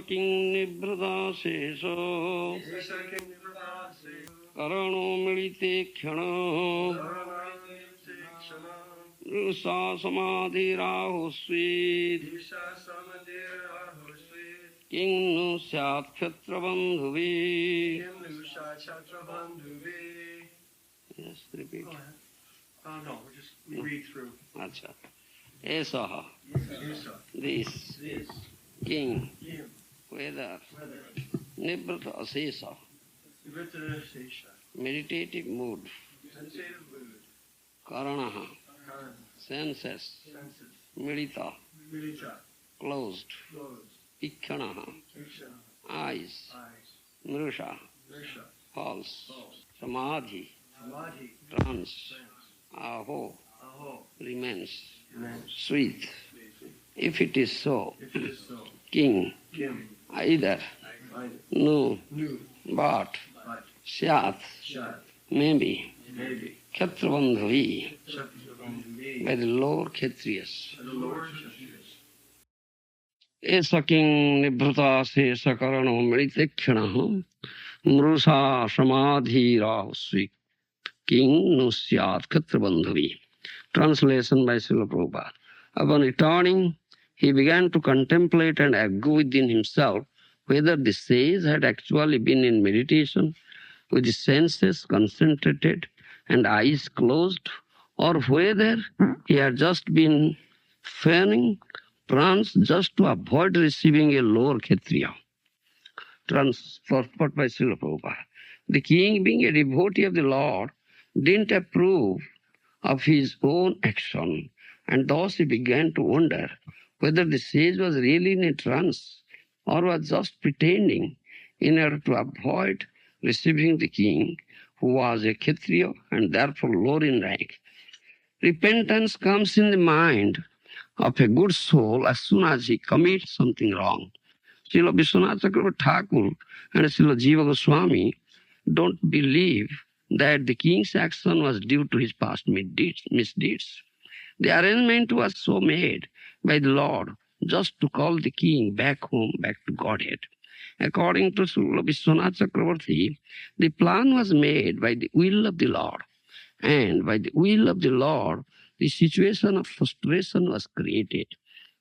King Nibradasesha Karano Milite Kshana Rusa Samadhi Rahu Sweet King Nu Syat Kshatra Bandhuvi. Yes, repeat. No, we read through. Acha. Esaha. This. King. Whether. Nibrata Asesa. Meditative mood. Karanaha. Senses. Milita. Closed. Ikshanaha. Eyes. Mrusha. False. Samadhi. Trance. Aho. Remains. Sweet. If it is so, King. Either. No. But. Syat. Maybe. Kshatrabandhavi. By the lower Kshatriyas. Esa King Nibhrata Sesa Karano Meditekshanaha Mrusa Samadhi Rahusvi King Nusyat Kshatrabandhavi. Translation by Srila Prabhupada. Upon returning, he began to contemplate and argue within himself whether the sage had actually been in meditation with the senses concentrated and eyes closed, or whether he had just been feigning trance just to avoid receiving a lower Kshatriya. Transport by Srila Prabhupada. The king, being a devotee of the Lord, didn't approve of his own action, and thus he began to wonder whether the sage was really in a trance or was just pretending in order to avoid receiving the king, who was a Kshatriya and therefore lower in rank. Repentance comes in the mind of a good soul as soon as he commits something wrong. Srila Vishwanath Chakravarti Thakur and Srila Jiva Goswami don't believe that the king's action was due to his past misdeeds. The arrangement was so made by the Lord just to call the king back home, back to Godhead. According to Srila Vishwanath Chakravarti, the plan was made by the will of the Lord. And by the will of the Lord, the situation of frustration was created.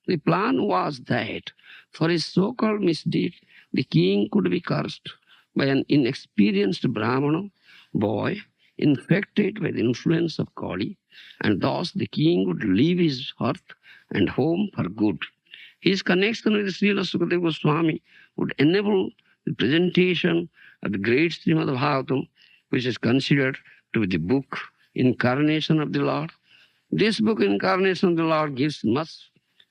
The plan was that for his so-called misdeed, the king could be cursed by an inexperienced Brahmana boy infected by the influence of Kali, and thus the king would leave his earth and home for good. His connection with Srila Sukadeva Goswami would enable the presentation of the great Srimad Bhagavatam, which is considered to be the book Incarnation of the Lord. This book Incarnation of the Lord gives much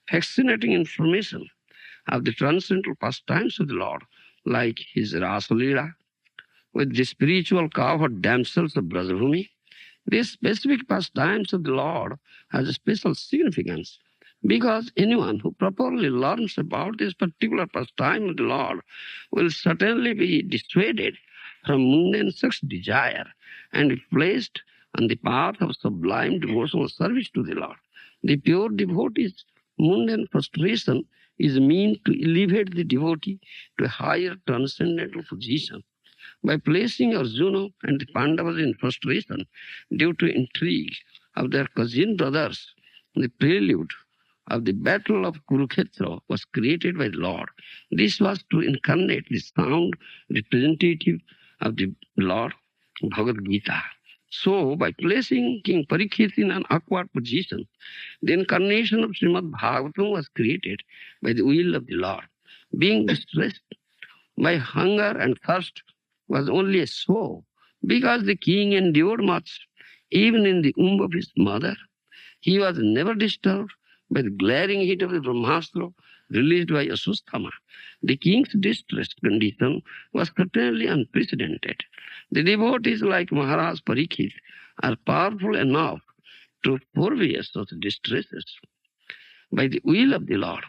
fascinating information of the transcendental pastimes of the Lord, like his Rasa Leela, with the spiritual cowherd damsels of Brajabhumi. These specific pastimes of the Lord has a special significance, because anyone who properly learns about this particular pastime of the Lord will certainly be dissuaded from mundane sex desire and be placed on the path of sublime devotional service to the Lord. The pure devotee's mundane frustration is meant to elevate the devotee to a higher transcendental position. By placing Arjuna and the Pandavas in frustration due to intrigue of their cousin brothers, the prelude of the battle of Kurukshetra was created by the Lord. This was to incarnate the sound representative of the Lord, Bhagavad Gita. So, by placing King Parikshit in an awkward position, the incarnation of Srimad Bhagavatam was created by the will of the Lord. Being distressed by hunger and thirst was only a show, because the king endured much, even in the womb of his mother. He was never disturbed by the glaring heat of the Brahmastra released by Asusthama. The king's distressed condition was certainly unprecedented. The devotees like Maharaja Parikshit are powerful enough to forbear such distresses by the will of the Lord,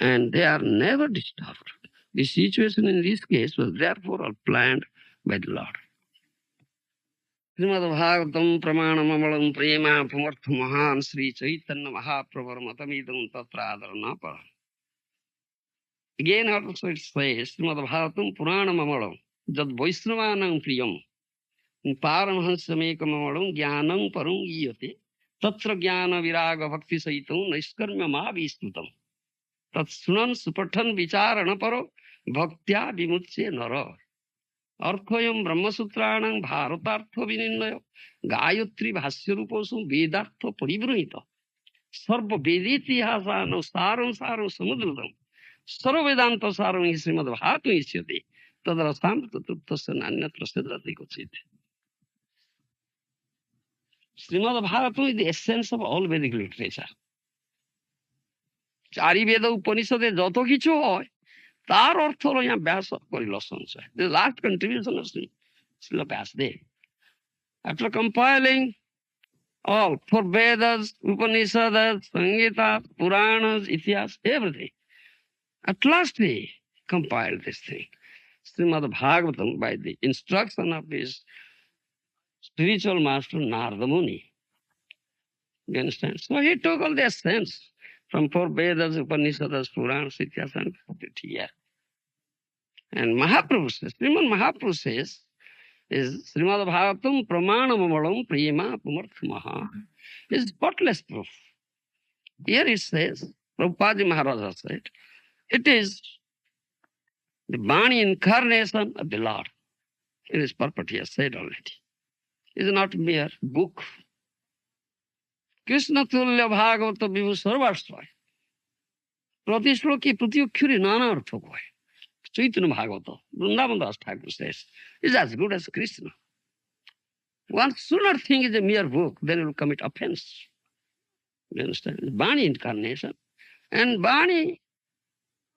and they are never disturbed. The situation in this case was therefore all planned by the Lord. Srimad Bhagavatam Pramanam Amalam Prema Pumartha Mahan Sri Chaitanya Mahaprabhar Matamidam Tatra Adharanapa. Again also it says, Srimad Bhagavatam Puranam Amalam, Jad Vaisnavanam Priyam, Paramhansamekam Amalam, Jnanam Param Iyate, Tatra Jnana Viraga Bhakti Saitam, Naiskarmya Mahavistutam, Tat Sunan Supatan Vicharana Paro, Bhaktya Vimutsya Nara. Arthoyam Brahmasutranam Bharatartho Vininayo, Gayatri Bhasyaruposum Vedartho Paribrahita, Sarva Vediti Hasano Saram Saram Samudradam. सर्ववेदांत सारं श्रीमद् भागवतम इष्यते तदरसाम तत्तस्य नान्यत्र सिद्ध्यति क्वचित्. Srimad Bhagavatam is the essence of all Vedic literature. চারি বেদ উপনিষদে যত কিছু হয় তার অর্থ হলো यहाँ ব্যাস করিল সঞ্চয়. The last contribution of Srila Vyasdev. After compiling all for Vedas, Upanishads, Samhita, Puranas, Itihas, everything, at last he compiled this thing. Srimad Bhagavatam by the instruction of his spiritual master Narada Muni. You understand? So he took all the essence from four Vedas, Upanishads, Puranas, Itihas, and put it here. And Mahaprabhu says, Srimad Mahaprabhu says, is Srimad Bhagavatam Pramanamamalam Prima Pumarthamaha is spotless proof. Here it says, Prabhupada Maharaja said, it is the Bani incarnation of the Lord. In his purport he has said already. It is not mere book. Krishna Tulya Bhagavata Vibhu Sarvasvai. Prati shloki prati ukhyuri nana artha kohe. Chaitanya Bhagavata, Vrindavan Das Thakur says, is as good as Krishna. One sooner think is a mere book, then it will commit offense. You understand? It's Bani incarnation. And Bani,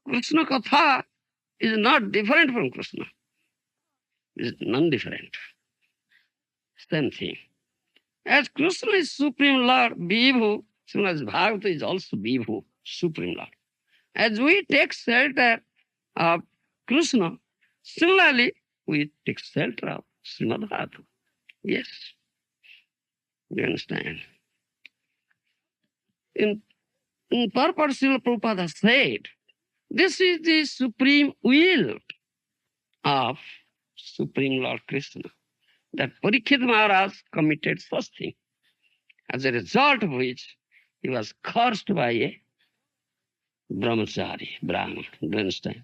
Krishna Katha, is not different from Krishna. It's non-different. Same thing. As Krishna is Supreme Lord, Vibhu, Srimad Bhagavata is also Vibhu, Supreme Lord. As we take shelter of Krishna, similarly, we take shelter of Srimad Bhagavatam. Yes. You understand? In purport, Srila Prabhupada said, this is the supreme will of Supreme Lord Krishna, that Parikshit Maharaj committed such thing, as a result of which he was cursed by a brahmachari, Brahma. Do you understand?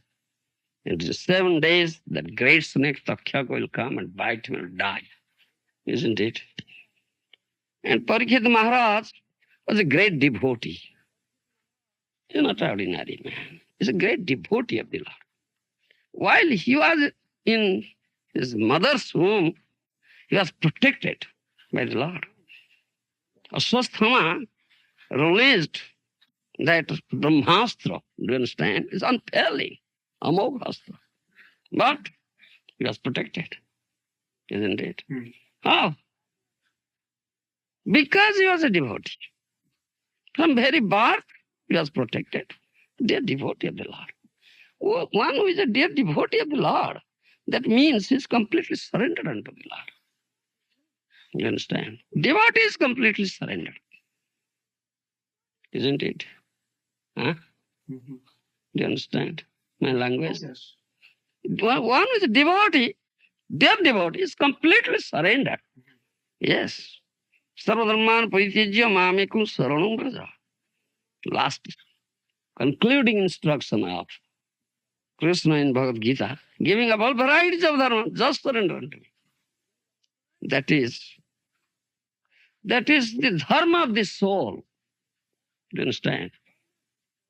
In 7 days, that great snake Takshaka will come and bite him and die. Isn't it? And Parikshit Maharaj was a great devotee. He's not an ordinary man. He's a great devotee of the Lord. While he was in his mother's womb, he was protected by the Lord. Aswasthama released that Brahmastra, do you understand? It's unfailing, Amoghastra. But he was protected, isn't it? How? Because he was a devotee. From very birth, he was protected. Dear devotee of the Lord. One who is a dear devotee of the Lord, that means he is completely surrendered unto the Lord. You understand? Devotee is completely surrendered. Isn't it? Huh? Mm-hmm. Do you understand my language? Yes. One who is a devotee, dear devotee, is completely surrendered. Yes. Sarvadharman paritijya mamekum saranam vraja. Last concluding instruction of Krishna in Bhagavad Gita, giving up all varieties of dharma, just surrender unto me. That is the dharma of the soul. Do you understand?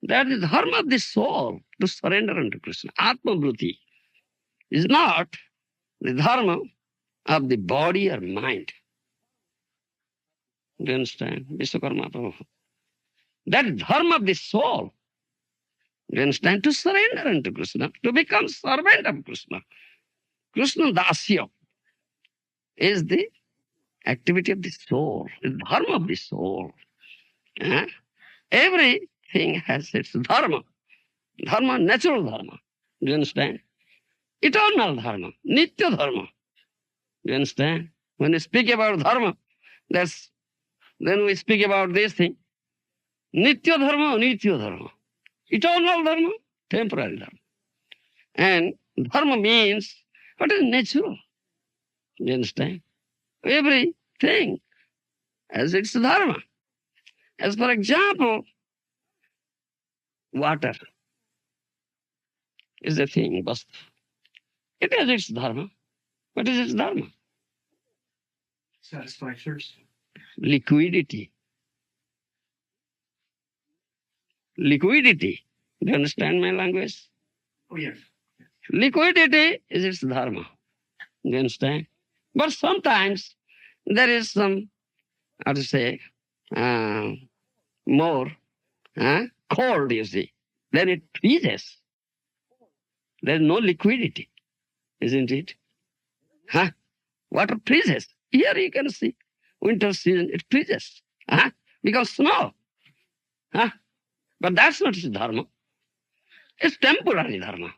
That is the dharma of the soul, to surrender unto Krishna. Atma Vruti is not the dharma of the body or mind. Do you understand? Vishwakarma Prabhu. That is dharma of the soul. Do you understand? To surrender unto Krishna, to become servant of Krishna. Krishna Dasya is the activity of the soul, the dharma of the soul. Everything has its dharma. Dharma, natural dharma. Do you understand? Eternal dharma, nitya dharma. Do you understand? When we speak about dharma, then we speak about this thing. Nitya dharma, nitya dharma. Eternal dharma, temporary dharma. And dharma means what is natural. You understand? Everything has its dharma. As for example, water is a thing, but it has its dharma. What is its dharma? Satisfy thirst. Liquidity. Liquidity. Do you understand my language? Oh, yes. Liquidity is its dharma. Do you understand? But sometimes there is some, how to say, more cold, you see. Then it freezes. There is no liquidity, isn't it? Water freezes. Here you can see, winter season, it freezes. Because snow. But that's not its dharma. It's temporary dharma.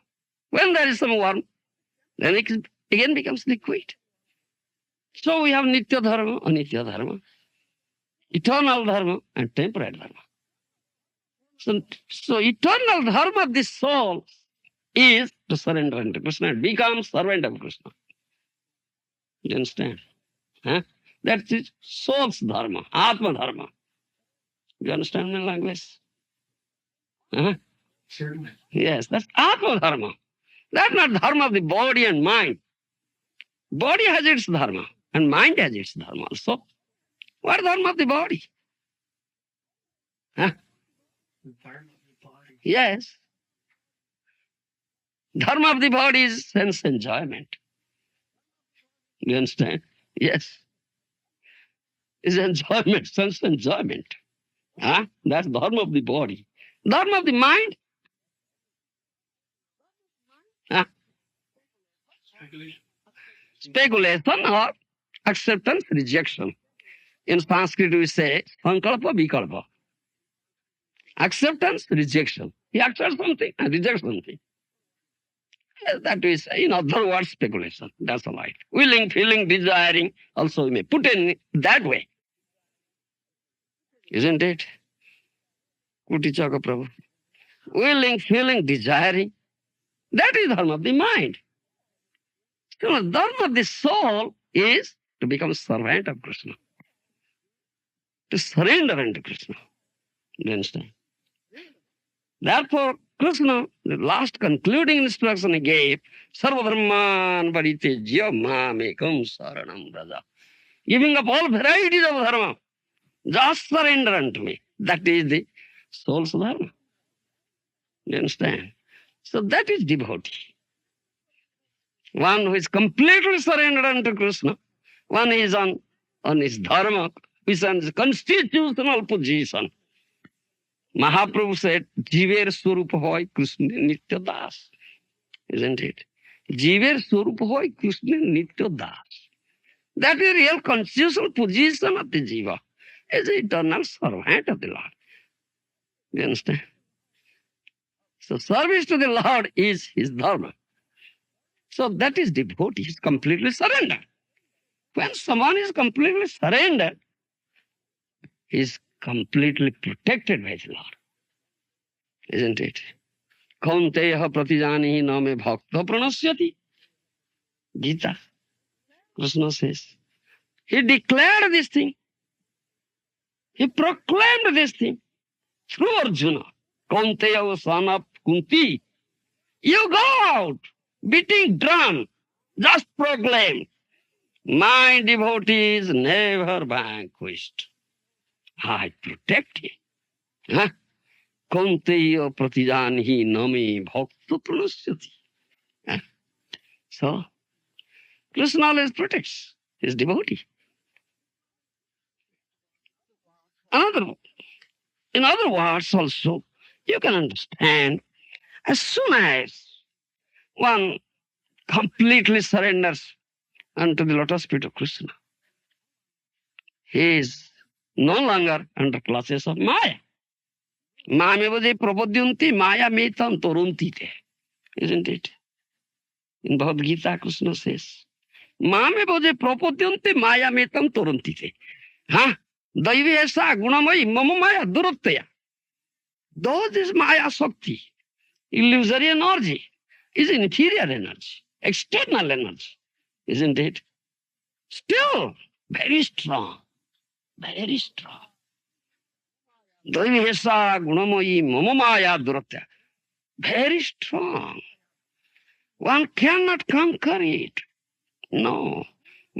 When there is some warmth, then it again becomes liquid. So we have nitya dharma, anitya dharma, eternal dharma, and temporary dharma. So eternal dharma of this soul is to surrender unto Krishna and become servant of Krishna. You understand? That is soul's dharma, atma dharma. You understand my language? Certainly. Yes, that's atma dharma. That's not dharma of the body and mind. Body has its dharma and mind has its dharma also. What dharma of the body? The dharma of the body. Yes. Dharma of the body is sense enjoyment. You understand? Yes. Is enjoyment, sense enjoyment. That's dharma of the body. Dharma of the mind? Speculation. Speculation or acceptance, rejection. In Sanskrit we say sankalpa, vikalpa. Acceptance, rejection. He accepts something and rejects something. That we say, in other words, speculation. That's all right. Willing, feeling, desiring, also we may put in that way. Isn't it? Kuti Chaka Prabhu. Willing, feeling, desiring. That is dharma of the mind. So dharma of the soul is to become servant of Krishna. To surrender unto Krishna. You understand? Therefore, Krishna, the last concluding instruction he gave, Sarva dharman paritejya mamekam saranam braja. Giving up all varieties of dharma. Just surrender unto me. That is the soul's dharma. You understand? So that is devotee. One who is completely surrendered unto Krishna. One is on his dharma, which is on his constitutional position. Mahaprabhu said, Jiver Swarupa hoy Krishna Nitya Das. Isn't it? Jiver Swarupa hoy Krishna Nitya Das. That is real constitutional position of the Jiva. Is the eternal servant of the Lord. You understand? So service to the Lord is his dharma. So that is devotee. He is completely surrendered. When someone is completely surrendered, he is completely protected by the Lord. Isn't it? Kaunteya pratijanihi name bhakta pranasyati. Gita. Krishna says. He declared this thing. He proclaimed this thing through Arjuna. Kaunteya son of Kunti. You go out beating drum. Just proclaim. My devotee is never vanquished. I protect him. Kaunteya pratijanihi name bhakta pranasyati. So, Krishna always protects his devotee. In other words also, you can understand, as soon as one completely surrenders unto the lotus feet of Krishna, he is no longer under clutches of Maya. Mamevade prapadyanti maya metam torunti. Isn't it? In Bhagavad Gita, Krishna says, Mamevade prapadyanti maya metam torunti. Daivi esa gunamai mama maya duratya. Though this Maya Shakti Illusory energy is inferior energy, external energy, isn't it? Still very strong, very strong. Daivihesa gunamoyi mamamaya duratya. Very strong. One cannot conquer it. No.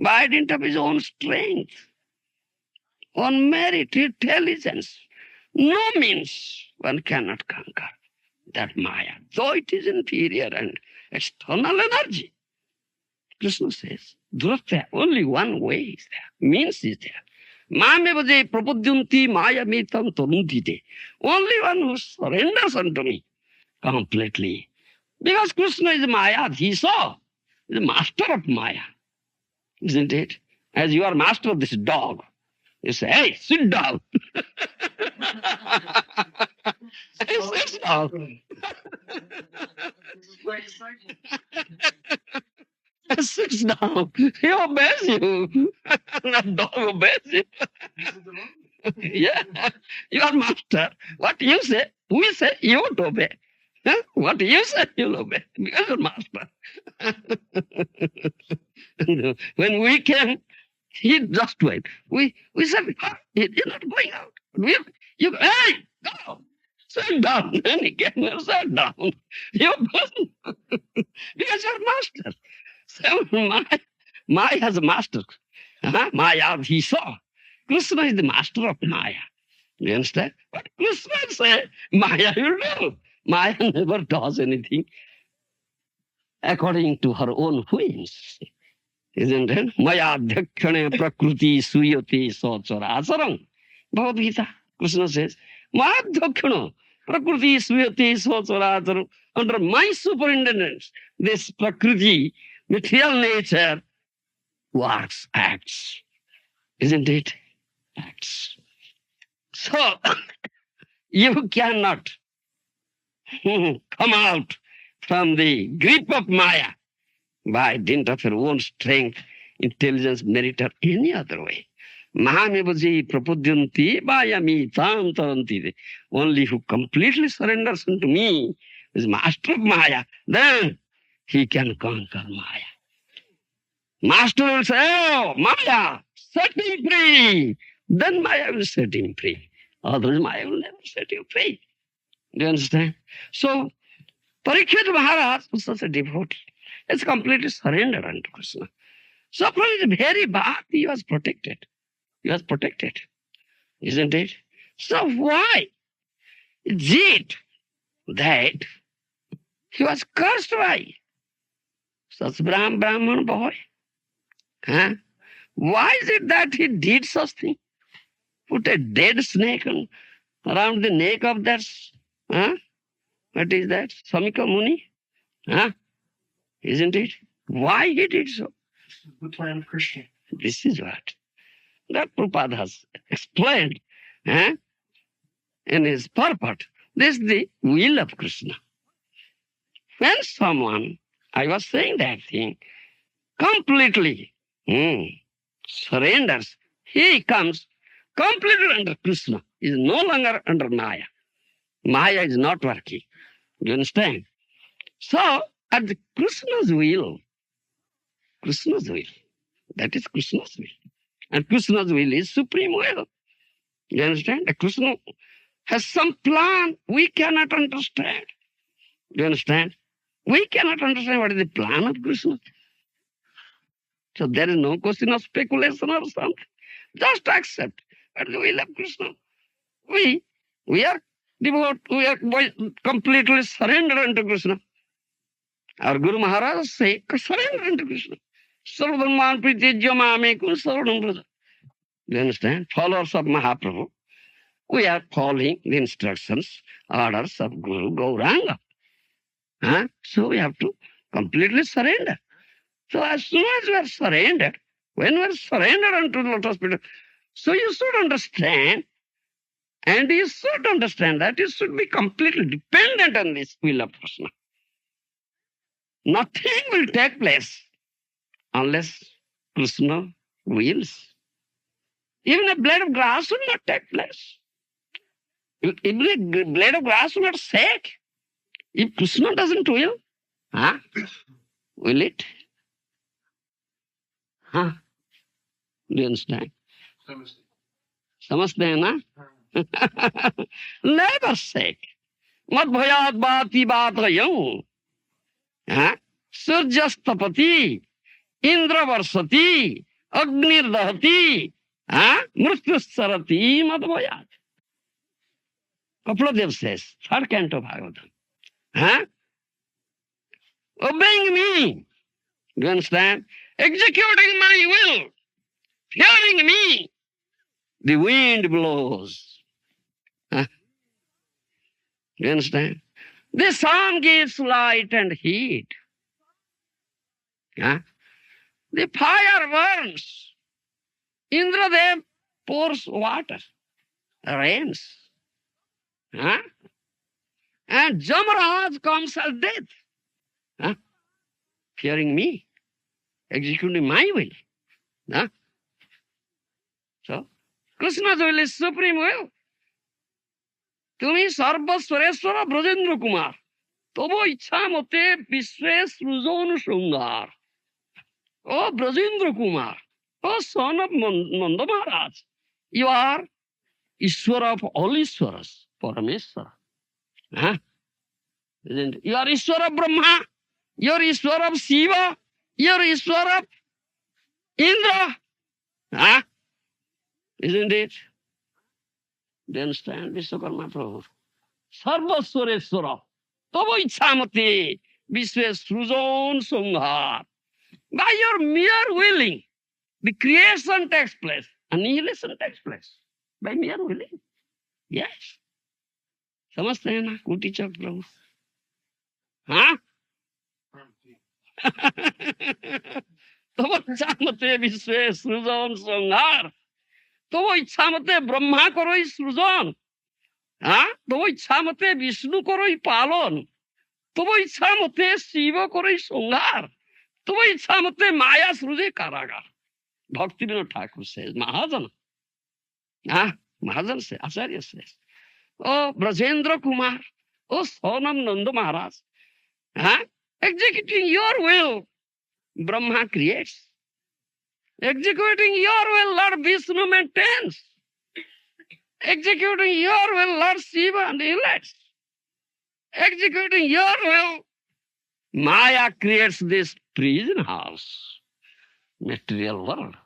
By dint of his own strength, on merit, intelligence, no means one cannot conquer that Maya, though it is inferior and external energy. Krishna says, Duratya, only one way is there, means is there. Mamevaje prapudyanti maya mitam torundite. Only one who surrenders unto me completely. Because Krishna is Maya, he saw, is the master of Maya, isn't it? As you are master of this dog, you say, hey, sit down. He sits down. He sits down. He obeys you. That dog obeys you. Yeah, you are master. What you say, we say, you won't obey. Huh? What you say, you'll obey. Because you're master. When we came, he just wait. We said, you're not going out. You go, hey, go. Sit down. Then he came and sat down. You because you're master. So Maya has a master. Maya, he saw. Krishna is the master of Maya. You understand? But Krishna said, Maya will do. Maya never does anything according to her own whims. Isn't it? Maya dhakshane prakriti suyati sochara asarang. Bhagavad Gita, Krishna says, Maya dhakshana prakriti suyati sochara asarang. Under my superintendence, this prakriti, material nature, works, acts. Isn't it? Acts. So, you cannot come out from the grip of Maya by dint of your own strength, intelligence, merit, or any other way. Mahamevaji prapudyanti vayami tam taranti. Only who completely surrenders unto me is master of Maya, then he can conquer Maya. Master will say, oh, Maya, set him free. Then Maya will set him free. Otherwise, Maya will never set you free. Do you understand? So, Parikshit Maharaj was such a devotee. It's completely surrendered unto Krishna. So from his very birth, he was protected. He was protected. Isn't it? So why is it that he was cursed by such Brahman boy? Huh? Why is it that he did such thing? Put a dead snake around the neck of that, what is that? Samika Muni? Huh? Isn't it? Why he did so? The plan of Krishna. This is what that Prabhupada has explained in his purport. This is the will of Krishna. When someone, I was saying that thing, completely surrenders, he comes completely under Krishna. He is no longer under Maya. Maya is not working. You understand? So, at the Krishna's will, that is Krishna's will. And Krishna's will is supreme will. You understand? The Krishna has some plan we cannot understand. You understand? We cannot understand what is the plan of Krishna. So there is no question of speculation or something. Just accept what is the will of Krishna. We are devout, we are completely surrendered unto Krishna. Our Guru Maharaja say, surrender unto Krishna. Sarvadharman pritijya mamekun saranam braja. You understand? Followers of Mahaprabhu, we are following the instructions, orders of Guru Gauranga. So we have to completely surrender. So as soon as we are surrendered, when we are surrendered unto the lotus feet, so you should understand, and you should understand that you should be completely dependent on this will of Krishna. Nothing will take place unless Krishna wills. Even a blade of grass will not take place. Even a blade of grass will not shake If Krishna doesn't will, huh? Will it? Huh? Do you understand? समझते हैं ना? Never say. मत भयात बाती बात यऊं. हाँ? सूर्यस्तपति, इंद्र वर्षति, अग्निर्दहति, हाँ? मृत्युसरति मत भयात. Kapuladev says, third canto Bhagavatam. Huh? Obeying me. Do you understand? Executing my will. Fearing me. The wind blows. Huh? Do you understand? The sun gives light and heat. Huh? The fire burns. Indradev pours water, rains. Huh? And Jamaraj comes as death. Huh? Fearing me, executing my will. Huh? So, Krishna's will is supreme will. তুমি সর্বস্বরেশ্বর ব্রজেন্দ্র কুমার তবু ইচ্ছা মতে বিশ্বে সৃজন শৃঙ্গার ও ব্রজেন্দ্র কুমার ও son of Nanda Maharaj. You are Ishwar of all Ishwaras, Parameshwara. Huh? Isn't it? You are Ishwar of Brahma, you are Ishwar of Shiva, you are Ishwar of Indra. Huh? Isn't it? Do you understand, Vishwakarma Prabhu? Sarvaswareshwara. Tavo ichamati Vishwe Srujon Sanghar. By your mere willing, the creation takes place, annihilation takes place. By mere willing. Yes. समझते हैं ना कुटी चक प्रभु? हाँ? तब इच्छामते विश्वे सृजन संहार. तो वो इच्छा मते ब्रह्मा करो ही सृजन. हाँ? तो वो इच्छा मते विष्णु करो ही पालन. तो वो इच्छा मते शिव करो ही संहार. तो वो इच्छा मते माया सृजे कारागार. भक्ति विनोद ठाकुर से महाजन. हाँ? महाजन से आचार्य से. Oh, Brajendra Kumar, oh, son of Nanda Maharaj, huh? Executing your will, Brahma creates. Executing your will, Lord Vishnu maintains. Executing your will, Lord Shiva elects. Executing your will, Maya creates this prison house, material world.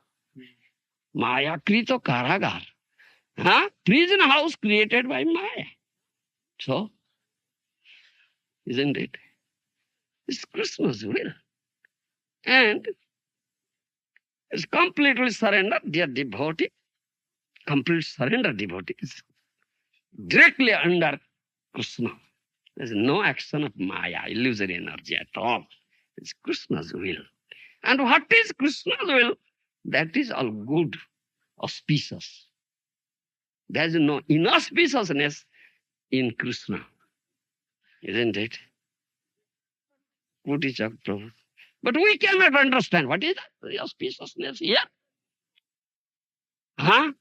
Maya krito karagar. Huh? Prison house created by Maya. So, isn't it? It's Krishna's will. And it's completely surrender, dear devotee. Complete surrender devotee is directly under Krishna. There's no action of Maya, illusory energy at all. It's Krishna's will. And what is Krishna's will? That is all good, auspicious. There's no inauspiciousness in Krishna. Isn't it? Kuti Chak Prabhu. But we cannot understand what is the auspiciousness here. Huh?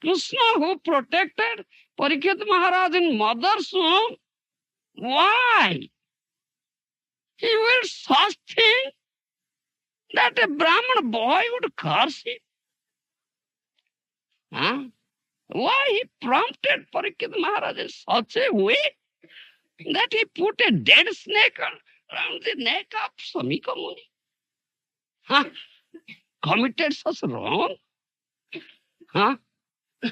Krishna who protected Parikshit Maharaj in mother's womb. Why? He will such thing that a Brahman boy would curse him. Huh? Why he prompted Parikshit Maharaj in such a way that he put a dead snake around the neck of Samika Muni? Huh? Committed such wrong? Huh? Do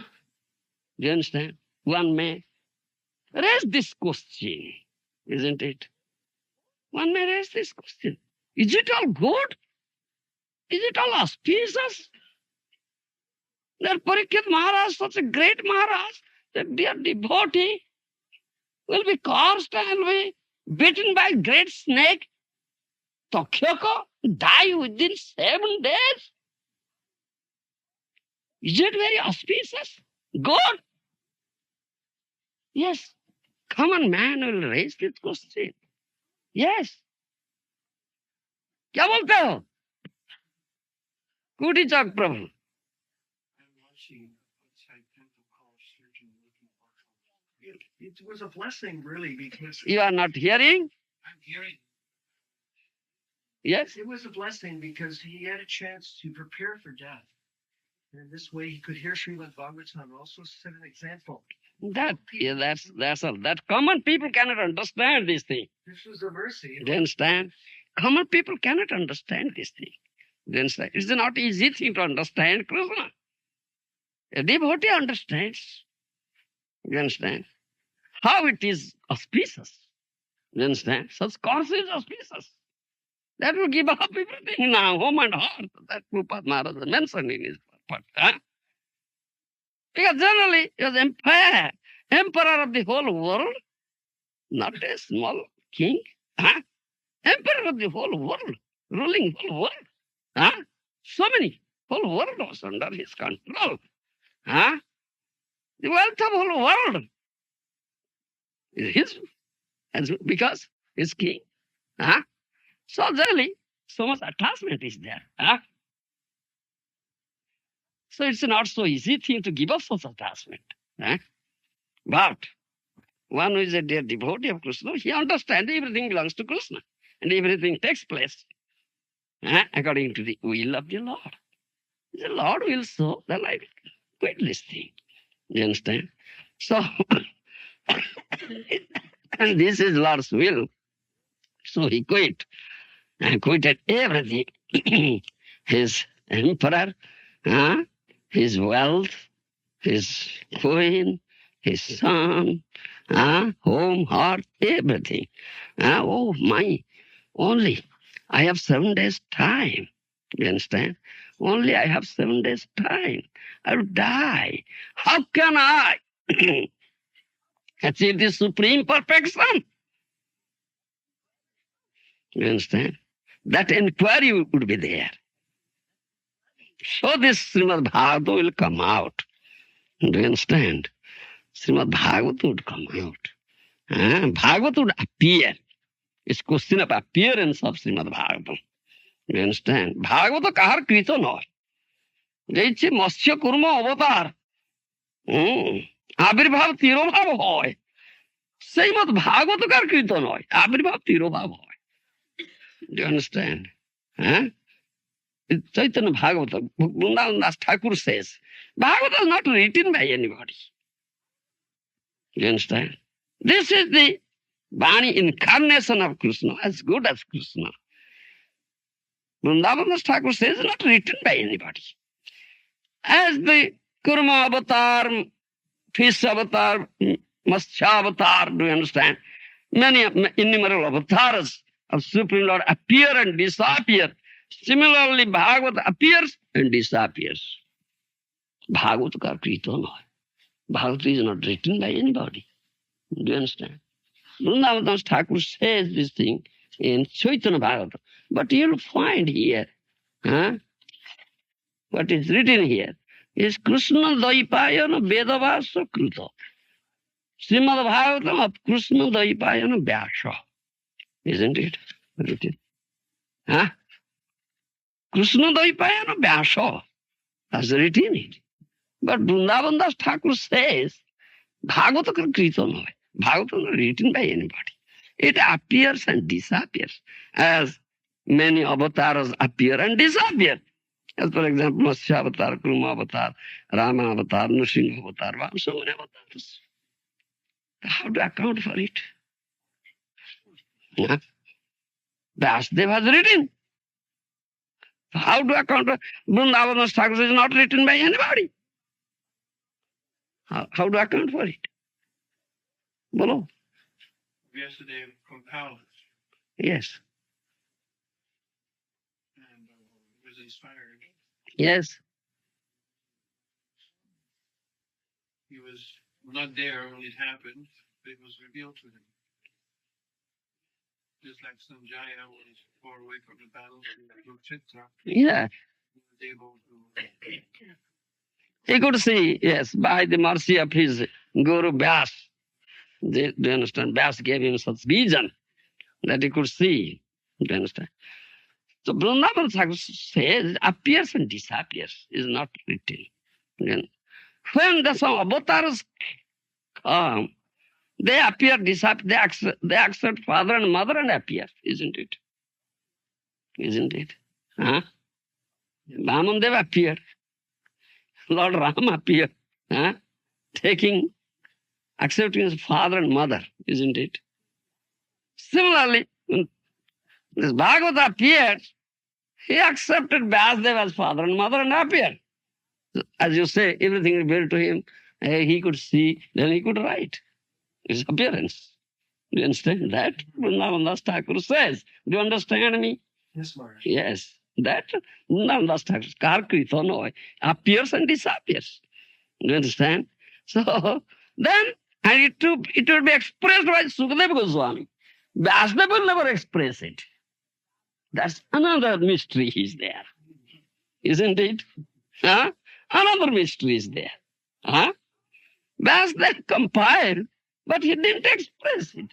you understand? One may raise this question, isn't it? One may raise this question. Is it all good? Is it all auspicious? That Parikshit Maharaj, such a great Maharaj, that dear devotee, will be cursed and will be bitten by a great snake. Takhyaka die within 7 days. Is it very auspicious? Good? Yes. Common man will raise this question. Yes. क्या बोलते हो? कुटी चक प्रभु. It was a blessing, really, because You are not hearing? I'm hearing. Yes? It was a blessing because he had a chance to prepare for death. And this way he could hear Srimad Bhagavatam and also set an example. That's all. That common people cannot understand this thing. This was a mercy. Do you understand? Common people cannot understand this thing. Do you understand? It's not easy thing to understand Krishna. A devotee understands. You understand? How it is auspicious. You understand? Such course is auspicious. That will give up everything now, home and heart. That Prabhupada Maharaja mentioned in his purport. Huh? Because generally, he was emperor of the whole world, not a small king. Huh? Emperor of the whole world, ruling whole world. Huh? So many, whole world was under his control. Huh? The wealth of whole world is his, because he's king. Huh? So generally, so much attachment is there. Huh? So it's not so easy thing to give up such attachment. Huh? But one who is a dear devotee of Krishna, he understands everything belongs to Krishna. And everything takes place according to the will of the Lord. The Lord will so, then I will quit this thing. You understand? So, and this is Lord's will. So he quit. And quitted everything. His emperor, his wealth, his queen, his son, home, heart, everything. Oh my, only I have 7 days time. You understand? Only I have 7 days time. I will die. How can I achieve this supreme perfection? You understand? That inquiry would be there. So this Srimad Bhagavatam will come out. Do you understand? Srimad Bhagavatam would come out. Bhagavatam would appear. It's question of appearance of Srimad Bhagavatam. You understand? Bhagavatam kahar krito noy. Jaiche Matsya Kurma avatar. Abirbhav tirobhav hoy. Srimad Bhagavatam kahar krito noy. Abirbhav tirobhav hoy. Do you understand? Chaitanya Bhagavata, Vrindavan Das Thakur says, Bhagavata is not written by anybody. You understand? This is the Vani incarnation of Krishna, as good as Krishna. Vrindavan Das Thakur says, not written by anybody. As the Kurma avatar, fish avatar, Matsya avatar, do you understand? Many innumerable avatars of Supreme Lord appear and disappear. Similarly, Bhagavad appears and disappears. Bhagavad ka krito noy. Bhagavad is not written by anybody. Do you understand? Vrindavan Das Thakur says this thing in Chaitanya Bhagavatam. But you'll find here, what is written here is Krishna Daipayana Vedavasa Kruta. Srimad Bhagavatam of Krishna Daipayana Vyasa. Isn't it? Written. Krishna Daipayana Vyasa has written it. But Vrindavan Das Thakur says, Bhagavata Krito noy. Bhagavata is not written by anybody. It appears and disappears as many avatars appear and disappear. As for example, Matsya avatar, Kurma avatar, Rama avatar, Nrsimha avatar, so many avatars. How to account for it? Vasudev has written. How to account for Vrindavan Das Thakur is not written by anybody? How to account for it? Bolo. Yesterday compiled Yes. and was inspired. Yes. He was not there when it happened, but it was revealed to him. Just like Sanjaya was far away from the battle of Kurukshetra, Yeah. he was able to. He could see, yes, by the mercy of his Guru Vyas. Do you understand? Vyas gave him such vision that he could see. Do you understand? So Vrindavan Thakur says, appears and disappears is not written. When the some avatars come, They appear, disappear, they accept father and mother and appear, isn't it? Isn't it? Huh? Vamandev appeared. Lord Ram appeared. Huh? Accepting his father and mother, isn't it? Similarly, when this Bhagavata appeared, he accepted Vyasadeva as father and mother and appeared. As you say, everything revealed to him. He could see, then he could write. His appearance. Do you understand that? Vrindavan Thakur says. Do you understand me? Yes, Maharaj. Yes. That Vrindavan Thakur, Karkrita no, appears and disappears. Do you understand? So then, and it will be expressed by Sukadeva Goswami. Vyasadeva will never express it. That's another mystery is there. Isn't it? Huh? Another mystery is there. Huh? Vyasadeva compiled, but he didn't express it.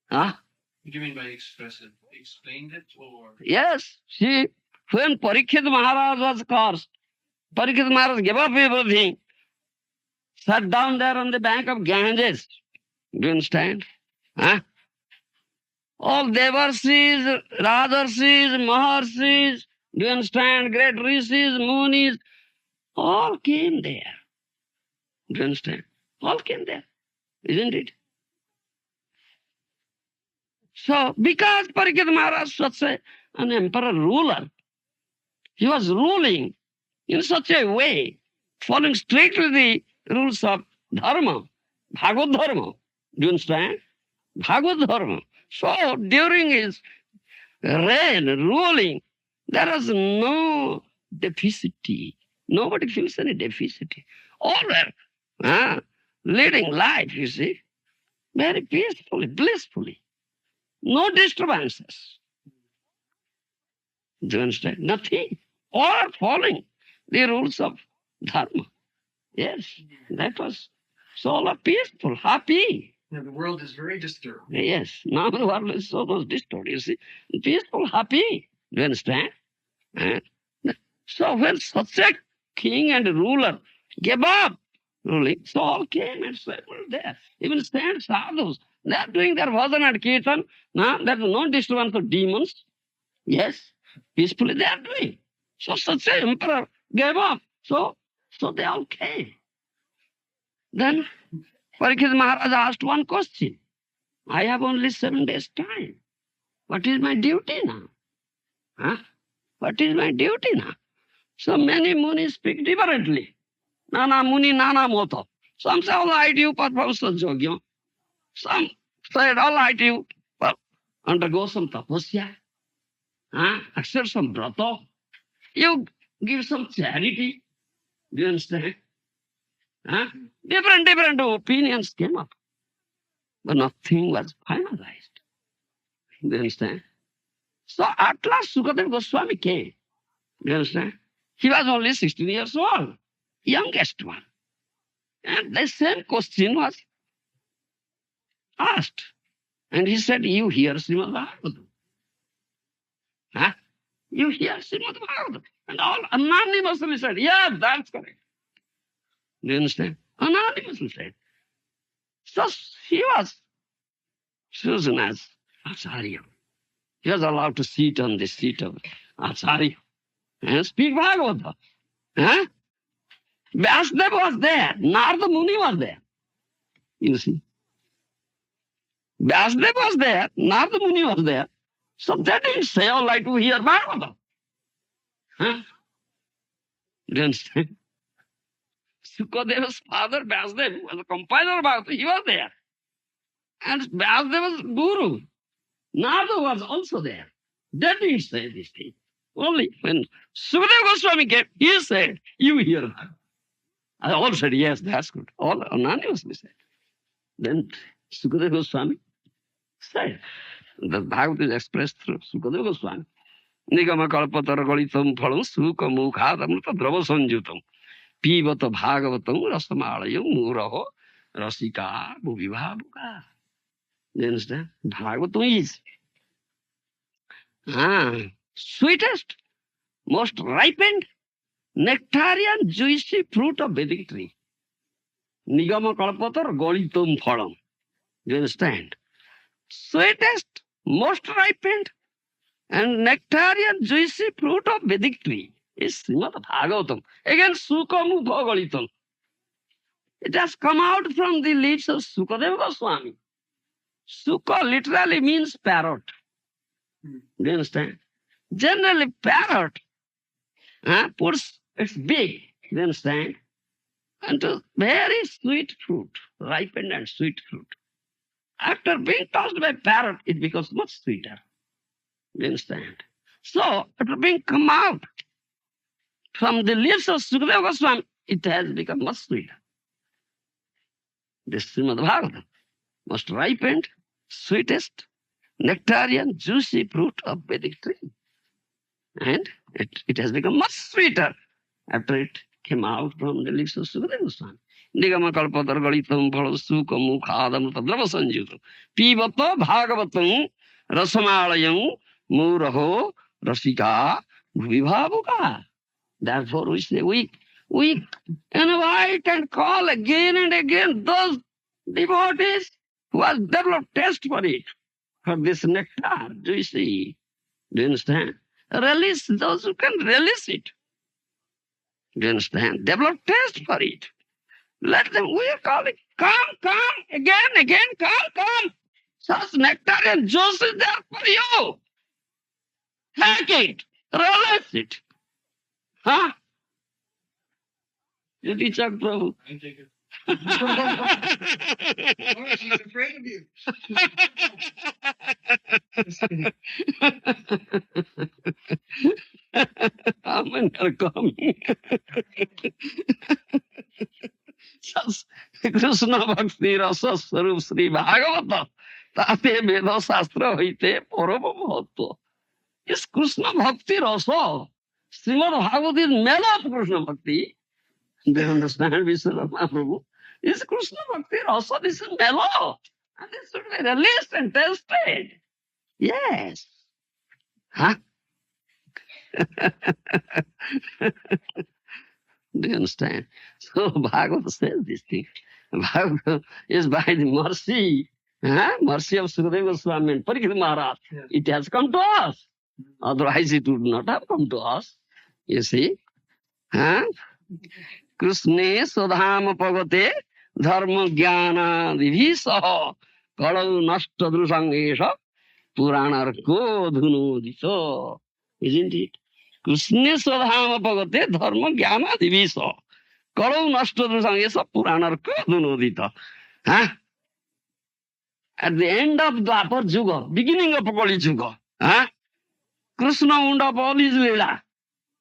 Huh? What do you mean by express it? Explained it or? Yes. See, when Parikshit Maharaj was cursed, Parikshit Maharaj gave up everything, sat down there on the bank of Ganges. Do you understand? Huh? All Devarsis, Rajarsis, Maharshis, do you understand? Great rishis, munis, all came there. Do you understand? All came there, isn't it? So, because Parikshit Maharaj was an emperor ruler, he was ruling in such a way, following strictly the rules of dharma, Bhagavad dharma. Do you understand? Bhagavad dharma. So, during his reign, ruling, there was no deficit. Nobody feels any deficit. All were leading life, you see, very peacefully, blissfully. No disturbances. Do you understand? Nothing. All are following the rules of dharma. Yes, that was so all are peaceful, happy. Yeah, the world is very disturbed. Yes, now the world is so much disturbed, you see. Peaceful, happy. Do you understand? Eh? So when such a king and ruler gave up ruling, so all came and settled there. Even stand sadhus, they are doing their bhajan and kirtan. Now there is no disturbance of demons. Yes, peacefully they are doing. So such an emperor gave up. So they all came. Then Parikshit Maharaj asked one question. I have only 7 days' time. What is my duty now? Huh? What is my duty now? So many munis speak differently. Nana muni, nana moto. Some say, all right, you perform sajogya. Some said, all right, you undergo some tapasya. Accept some brata. You give some charity. Do you understand? Different opinions came up. But nothing was finalized. Do you understand? So at last Sukadeva Goswami came. Do you understand? He was only 16 years old, youngest one. And the same question was asked. And he said, you hear Srimad Bhagavatam? Huh? You hear Srimad Bhagavatam? And all anonymously said, yeah, that's correct. Do you understand? Anonymously said. So he was chosen as Acharya. He was allowed to sit on the seat of Acharya and speak Bhagavatam. Huh? Vyasadeva was there. Narada Muni was there. You see. Vyasadeva was there. Narada Muni was there. So they didn't say, all right, to hear Bhagavatam. Huh? Do you understand? Sukadeva's father, Vyasadeva, was a compiler of Bhagavatam. He was there. And Vyasadeva's guru, Narada, was also there. They didn't say this thing. Only when Sukadeva Goswami came, he said, you hear Bhagavatam. I all said, yes, that's good. All anonymously said. Then Sukadeva Goswami said, the Bhagavad is expressed through Sukadeva Goswami. Nigama kalpatara galitam phalam sukha mukhadamrita drava sanjutam pivata bhagavatam rasamalayam muraho rasika bhuvibhavuka. You understand? Bhagavatam is sweetest, most ripened, nectarian, juicy fruit of Vedic tree. Nigama kalpatar golitum phalam. Do you understand? Sweetest, most ripened, and nectarian juicy fruit of Vedic tree is Srimad Bhagavatam. Again, Sukamu Bhagalitam. It has come out from the lips of Sukadeva Goswami. Sukha literally means parrot. Do you understand? Generally, parrot puts its beak, do you understand, into very sweet fruit, ripened and sweet fruit. After being touched by parrot, it becomes much sweeter. Do you understand? So, after being come out from the lips of Sukadeva Goswami, it has become much sweeter. This Srimad Bhagavatam, most ripened, sweetest, nectarian, juicy fruit of Vedic tree. And it has become much sweeter after it came out from the lips of Sukadeva Goswami. Nigama kalpatar galitam phala sukha mukhadam tadrava sanjutam pivata bhagavatam rasamalayam muraho rasika bhuvibhavuka. Therefore we say we invite and call again and again those devotees who have developed taste for it, for this nectar. Do you see? Do you understand? Release those who can release it. Do you understand? Develop taste for it. Let them, we are calling, come, again, come. Such nectar and juice is there for you. Take it, release it. Huh? You teach us, Prabhu. I take it. Oh, she's afraid of you. Just kidding. Amen are coming. Krishna Bhakti Rasa Sarup Sri Bhagavata Tate Veda Shastra Hoite Parama Mahatma. Is Krishna Bhakti Rasa. Srimad Bhagavata is mela of Krishna Bhakti. They understand Vishwanath Mahaprabhu. Is Krishna Bhakti Rasa. This is mela. And this should be released and tested. Yes. Huh? Do you understand? So Bhagavata says this thing. Bhagavata is by the mercy, mercy of Sukadeva Goswami and Parikshit Maharaj. Yeah. It has come to us. Otherwise it would not have come to us. You see? Krishna Swadhama Pagate Dharma Jnana Divisaha Kalau Nashta Drusangesha Puranarko Dhunudisa. Isn't it? Krishna Swadhama Pagate Dharma Jnana Divisa. Kalau Nashta Drusangesha Puranarko Dhunudita. At the end of Dwapar Yuga, beginning of Kali Yuga, Krishna wound up all his lila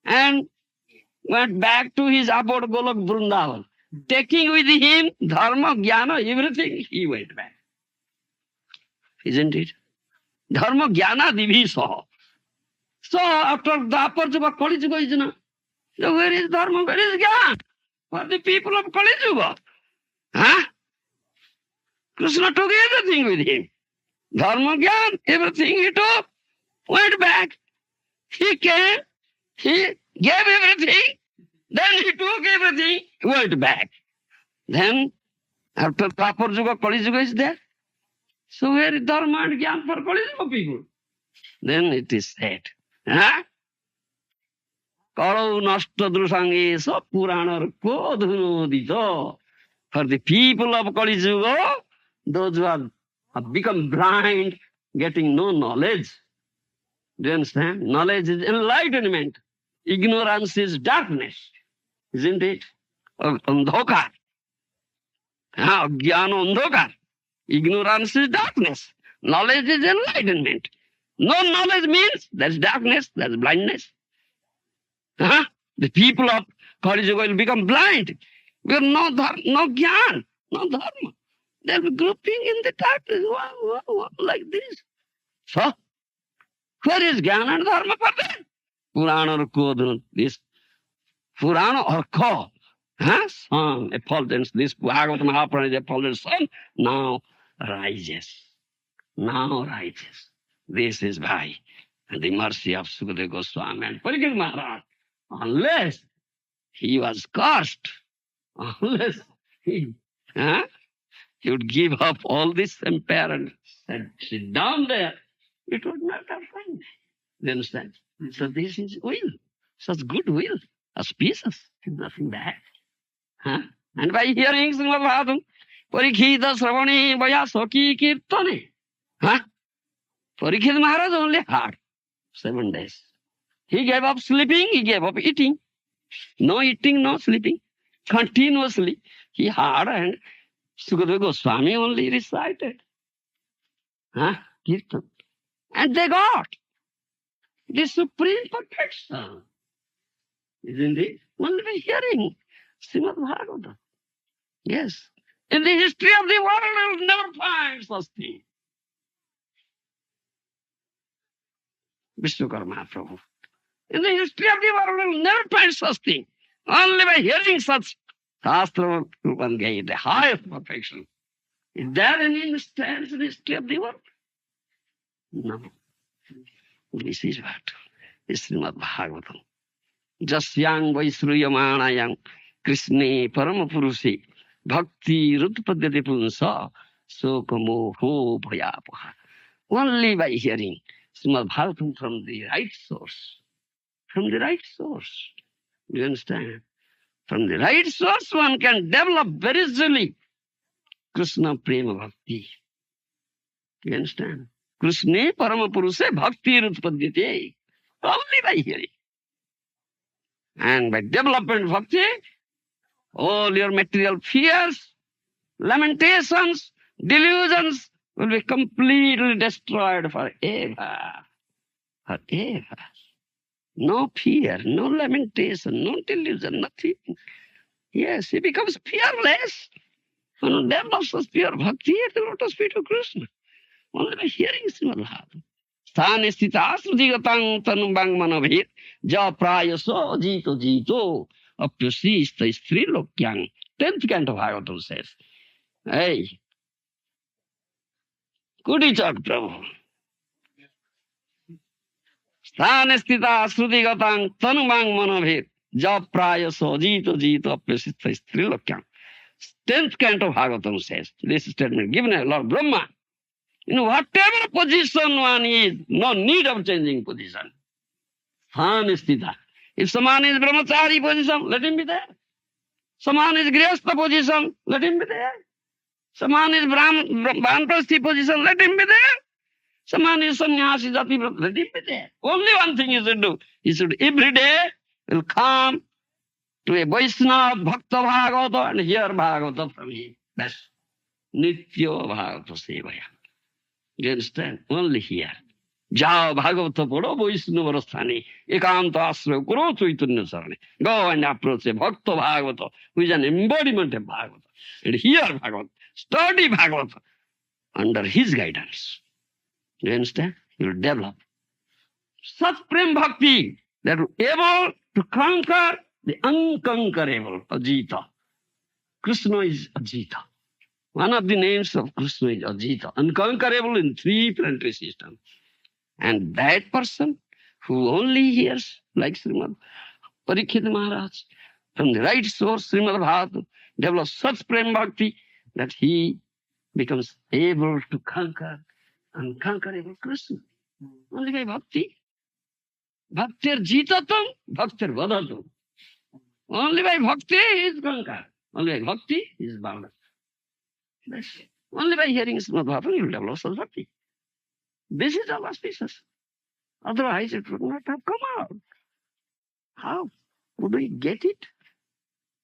and went back to his abode Golok Vrindavan. Taking with him Dharma, Jnana, everything, he went back. Isn't it? Dharma, Jnana, Divisa. So after Dwapar Yuga, Kali Yuga is not. So where is Dharma, where is Jnana? For the people of Kali Yuga. Krishna took everything with him. Dharma, Jnana, everything he took, went back. He came, he gave everything, then he took everything, went back. Then, after Dwapar Yuga, Kali Yuga is there. So where is Dharma and Jnana for Kali Yuga people? Then it is said, Kalau nashta drusangesha puranarko dhunodita. For the people of Kali Yuga, those who have become blind, getting no knowledge. Do you understand? Knowledge is enlightenment. Ignorance is darkness. Isn't it? Andhokar. Jnana andhokar. Ignorance is darkness. Knowledge is enlightenment. No knowledge means there's darkness, there's blindness. The people of Kali Yuga will become blind. We have no jnana, no dharma. They'll be grouping in the darkness like this. So, where is jnana and dharma for them? Purana or Kodhan, this Purana or Ko, sun, effulgence, this Bhagavata Mahaprana is effulgent sun, now rises. Now rises. This is by the mercy of Sukadeva Goswami and Parikshit Maharaj. Unless he was cursed, unless he Huh? He would give up all this empire and said, sit down there. It would not have fun. You understand? So this is will. Such good will. Auspicious. Nothing bad. Huh? And by hearing Srimad Bhagavatam, Parikhita Sravani Vaya Soki Kirtane. Huh? Parikhita Maharaj only had 7 days. He gave up sleeping, he gave up eating. No eating, no sleeping. Continuously he had, and Sukadeva Goswami only recited. Huh? Kirtan. And they got the supreme perfection. Isn't it? Only by hearing Srimad Bhagavatam. Yes. In the history of the world, you will never find such thing. Vishwakarma Prabhu. In the history of the world, you will never find such thing. Only by hearing such Shastra, you can get the highest perfection. Is there any instance in the history of the world? No. This is what is Srimad Bhagavatam. Jasyang Vaisruyamanayang Krishne Paramapurushi Bhakti Rutpadyate Punsa Sokamoho Bhayapaha. Only by hearing Srimad Bhagavatam from the right source. From the right source. You understand? From the right source one can develop very easily Krishna Prema Bhakti. You understand? Krishna Paramapurushe Bhakti Rutpadyate. Only by hearing. And by development bhakti, all your material fears, lamentations, delusions will be completely destroyed forever. Forever. No fear, no lamentation, no delusion, nothing. Yes, he becomes fearless. When develops such pure bhakti at the lotus feet of Krishna. Only by hearing Srimad Bhagavatam. Sthane sthita srudigatang tanubang manabhir ja prayaso jito jito apyasista strilokyang. 10th canto Bhagavatam says, hey, Kudichak Prabhu. Sthane sthita srudigatang tanubang manabhir ja prayaso jito jito apyasista strilokyang. 10th canto Bhagavatam says, this statement given by Lord Brahma. In whatever position one is, no need of changing position. Sthana. If someone is brahmachari position, let him be there. Someone is grihastha position, let him be there. Someone is banprasthi position, let him be there. Someone is sannyasi, jati, let him be there. Only one thing he should do. He should every day will come to a Vaishnava Bhakta Bhagavata and hear Bhagavata from him. That's Nitya Bhagavata Sevaya. You understand? Only here. Jao Bhagavata Puro Vaishnava Rasthani Ekanta Asra Kuro Chaitanya Sarani. Go and approach a Bhakta Bhagavata, who is an embodiment of Bhagavata. And hear Bhagavata. Study Bhagavata under his guidance. You understand? You will develop such prem bhakti that will be able to conquer the unconquerable, Ajita. Krishna is Ajita. One of the names of Krishna is Ajita, unconquerable in 3 planetary systems. And that person who only hears, like Srimad Parikhita Maharaj, from the right source, Srimad Bhagavatam, develops such prem bhakti that he becomes able to conquer unconquerable Krishna. Only by bhakti. Bhaktir jitatam, bhaktir vadatam. Only by bhakti he is conquered. Only by bhakti he is bound. Only by hearing Srimad Bhagavatam, you will develop such bhakti. This is all auspicious. Otherwise, it would not have come out. How would we get it?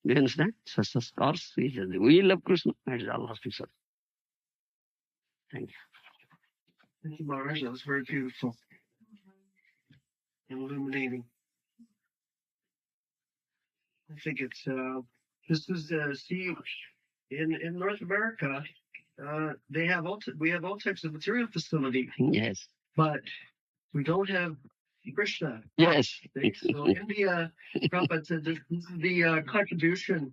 Do you understand? Such a course is the will of Krishna. That is all auspicious. Thank you. Thank you, Maharaja. That was very beautiful. Illuminating. I think it's this is see in North America we have all types of material facility, Yes. but we don't have Krishna. Yes. So India, Prabhupada said this is the contribution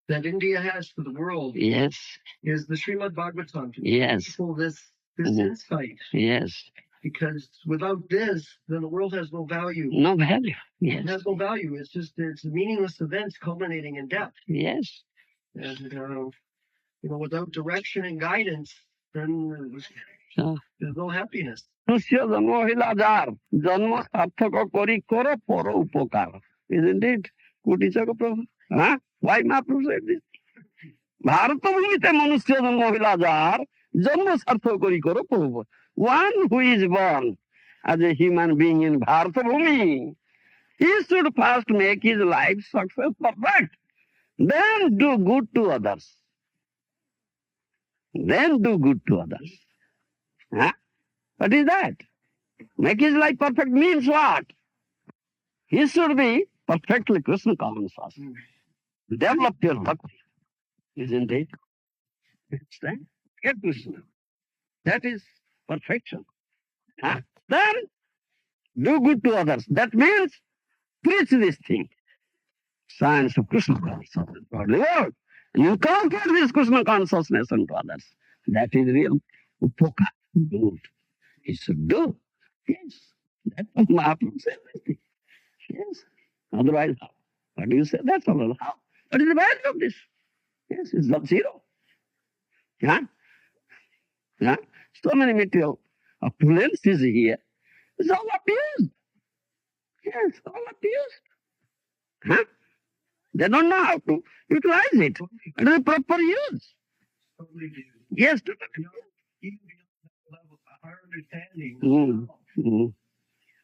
that India has for the world. Yes. Is the Srimad Bhagavatam to Yes. give people this insight. Yes. Because without this, then the world has no value. No value. Yes. It has no value. It's meaningless events culminating in death. Yes. And without direction and guidance, then Yeah. there's no happiness. Krishna জন্ম হইলা যার জন্ম সার্থক করি করো পর উপকার, isn't it? কোটি চক প্রভু, হ্যাঁ, why Mahaprabhu said this? Bharat ভূমিতে মনুষ্য জন্ম হইলা যার জন্ম সার্থক করি করো প্রভু। One who is born as a human being in Bharat Bhumi, he should first make his life success perfect, then do good to others. Then do good to others. Huh? What is that? Make his life perfect means what? He should be perfectly Krishna conscious. Develop your bhakti, isn't it? Understand? Get Krishna. That is perfection. Huh? Then do good to others. That means preach this thing. Science of Krishna consciousness for the world. You conquer this Krishna consciousness unto others. That is real upoka. Good. He should do. Yes. That's what Mahaprabhu said. Yes. Otherwise, how? What do you say? That's all. How? What is the value of this? Yes, it's not zero. Yeah? Yeah? So many material opulence is here. It's all abused. Yes, all abused. Huh? They don't know how to utilize it. It is proper use. Totally do. Yes, to Even beyond that level, our understanding.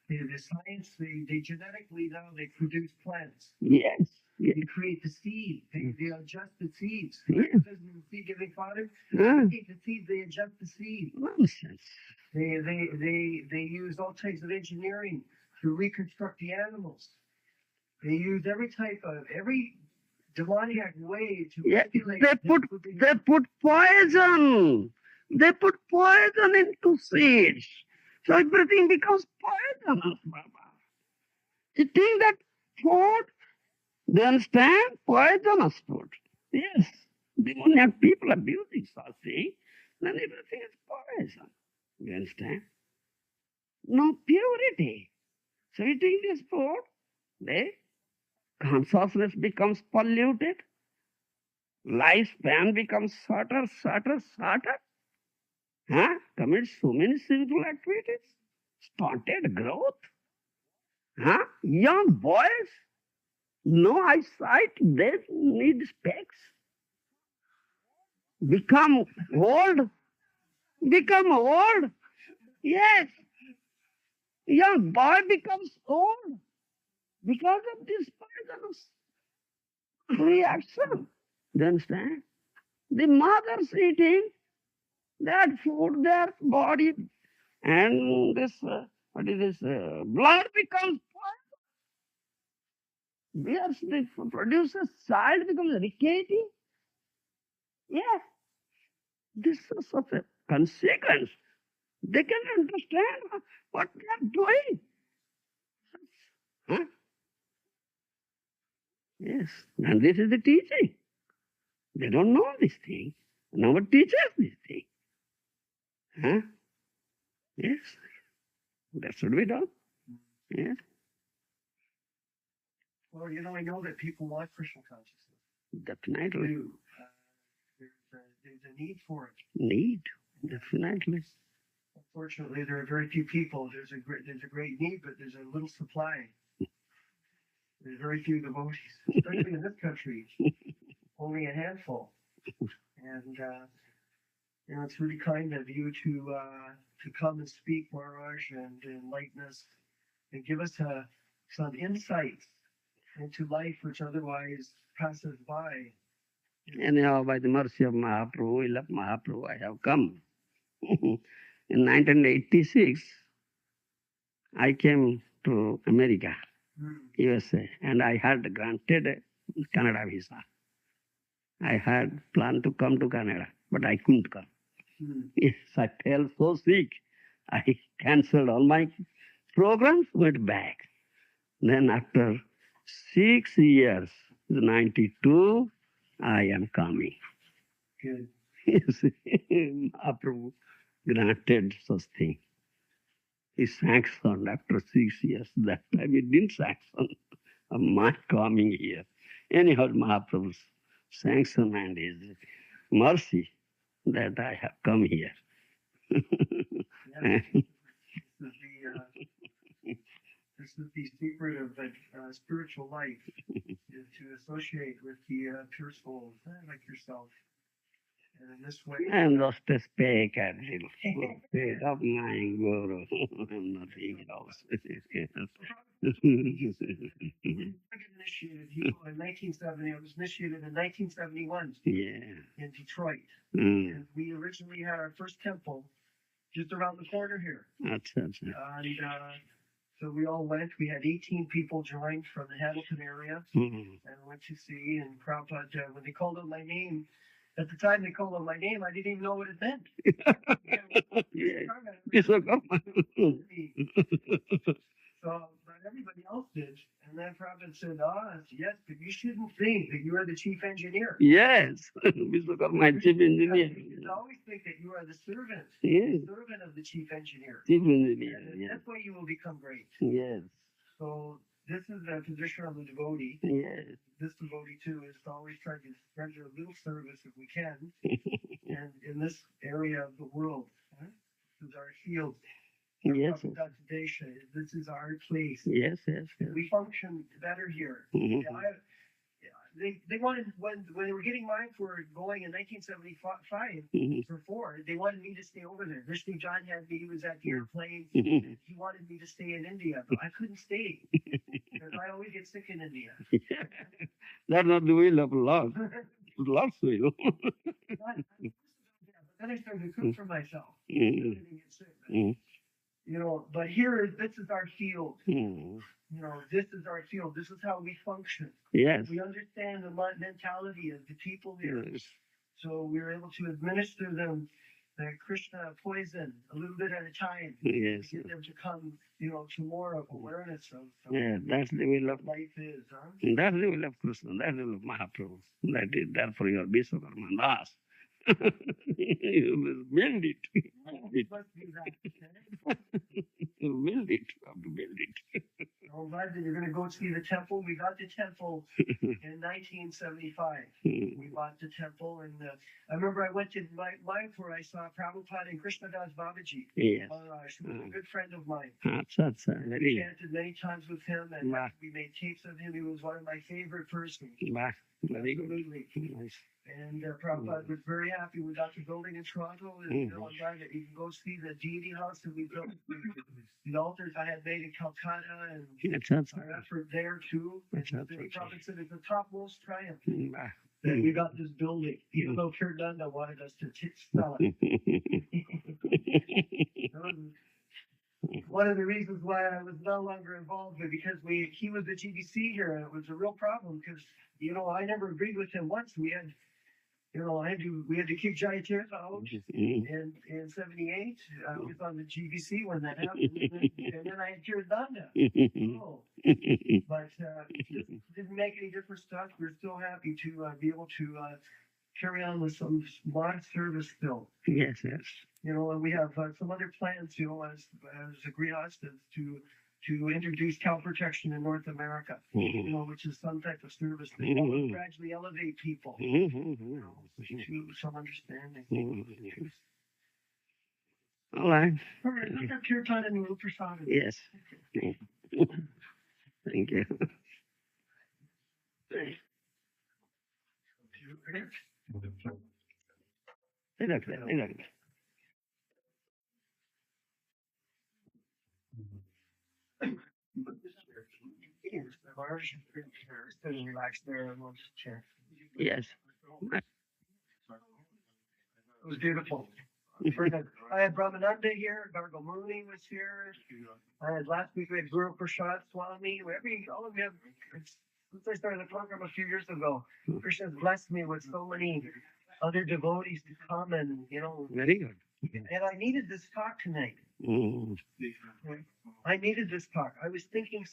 The science, they genetically now they produce plants. Yes. Yes. They create the seed. They adjust the seeds. Yes. The seed giving father. Huh? They take the seed. They adjust the seed. Nonsense. They use all types of engineering to reconstruct the animals. They use every demoniac way to Yeah, manipulate. they put poison. They put poison into seeds. So everything becomes poisonous, Baba. Eating that food, they understand? Poisonous food. Yes. Demoniac people abusing such thing, then everything is poison. You understand? No purity. So eating this food, the consciousness becomes polluted. Lifespan becomes shorter. Huh? Commits so many sinful activities. Stunted growth. Huh? Young boys, no eyesight, they need specs. Become old. Yes. Young boy becomes old because of this poisonous reaction. Do you understand? The mothers eating that food, their body, and this, blood becomes poison. The produces child becomes rickety. Yes. This is such a consequence. They can understand what they are doing. Huh? Yes. And this is the teaching. They don't know this thing. Nobody teaches this thing. Huh? Yes. That should be done. Yes. Well, I know that people want Krishna consciousness. Definitely. There's a need for it. Need. Definitely. Unfortunately, there are very few people. There's a great need, but there's a little supply. There's very few devotees, especially in this country. Only a handful. And it's really kind of you to come and speak, Maharaj, and enlighten us and give us some insights into life which otherwise passes by. Anyhow, by the mercy of Mahaprabhu, will of Mahaprabhu, I have come. In 1986, I came to America, USA, and I had granted a Canada visa. I had planned to come to Canada, but I couldn't come. Yes, I felt so sick. I cancelled all my programs, went back. Then after 6 years, 92, I am coming. Good. Yes, Mahaprabhu granted such thing. He sanctioned after 6 years. That time he didn't sanction my coming here. Anyhow, Mahaprabhu's sanction and his mercy that I have come here. Yeah. This is the secret of spiritual life, is to associate with the pure souls like yourself. And in this way, I'm just a speck at little spirit of my Guru. I'm nothing else. I got initiated in 1970. I was initiated in 1971 Yeah. in Detroit. Mm. And we originally had our first temple just around the corner here. That's And so we all went. We had 18 people join from the Hamilton area Mm. and went to see. And Prabhupada, when they called out my name, at the time they called out my name, I didn't even know what it meant. It's a So, but everybody else did. And then Prabhupada said, yes, but you shouldn't think that you are the chief engineer. Yes, my chief engineer. You should always think that you are the servant, Yes, the servant of the chief engineer. chief engineer. And Yes, that's why you will become great. yes, So this is the position of the devotee. yes. This devotee too is to always try to render a little service if we can. And in this area of the world, this is our field. Yes, This is our place. yes, yes, yes. We function better here. Mhm. They wanted, when they were getting mine for going in 1975 Mhm. for 4, they wanted me to stay over there. Vishnu John had me, he was at the airplane. Mhm. He wanted me to stay in India, but I couldn't stay because I always get sick in India. That's not the will of Lord. Lord's will. But then I started to cook for myself. Mhm. I didn't get sick. Mhm. But here, this is our field. Mhm. This is our field. This is how we function. Yes. We understand the mentality of the people here. Yes. So we're able to administer them the Krishna poison a little bit at a time. Yes. To get them to come, to more of awareness of Yeah, that's the will of what life is. Huh? that's the will of Krishna. That's the will of Mahaprabhu. That is therefore your Vishwakarma Das. You build it. Let's do that. Okay? You build it. You have to build it. I'm glad that you're going to go see the temple. We got the temple in 1975. We bought the temple, and I remember I went to Mayapur. I saw Prabhupada and Krishna Das Babaji. Yes. Maharaja, who was a good friend of mine. That's very We chanted many times with him, and Wow. we made tapes of him. He was one of my favorite persons. very good. Absolutely. Nice. And Prabhupada was very happy. We got the building in Toronto, and I'm glad that you can go see the deity house that we built. The altars I had made in Calcutta, and That's our effort there too. And Prabhupada said it's the topmost triumph Wow. that we got this building, even though Kirtanda wanted us to sell it. One of the reasons why I was no longer involved was because he was the GBC here, and it was a real problem because I never agreed with him once. We had we had to kick Jayatira out in '78. I was on the GBC when that happened, and then I had Kirtanda. Oh. But it didn't make any difference to us. We're still happy to be able to carry on with some modest service still. Yes, yes. And we have some other plans, as a grihastha to introduce cow protection in North America, which is some type of service that will gradually elevate people to some understanding. All right. All right, let's have Kirtan and Guru Prasad. Yes. Thank you. Relax there and we'll just chat. Yes. It was beautiful. I had Brahmananda here, Gargal Muni was here. Last week we had Guru Prasad Swami. All of you have, since I started the program a few years ago, Krishna has blessed me with so many other devotees to come and, Very good. and I needed this talk tonight. I needed this talk. I was thinking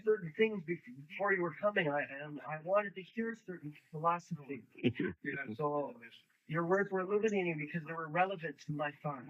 certain things before you were coming, and I wanted to hear certain philosophy. So your words were illuminating because they were relevant to my thoughts.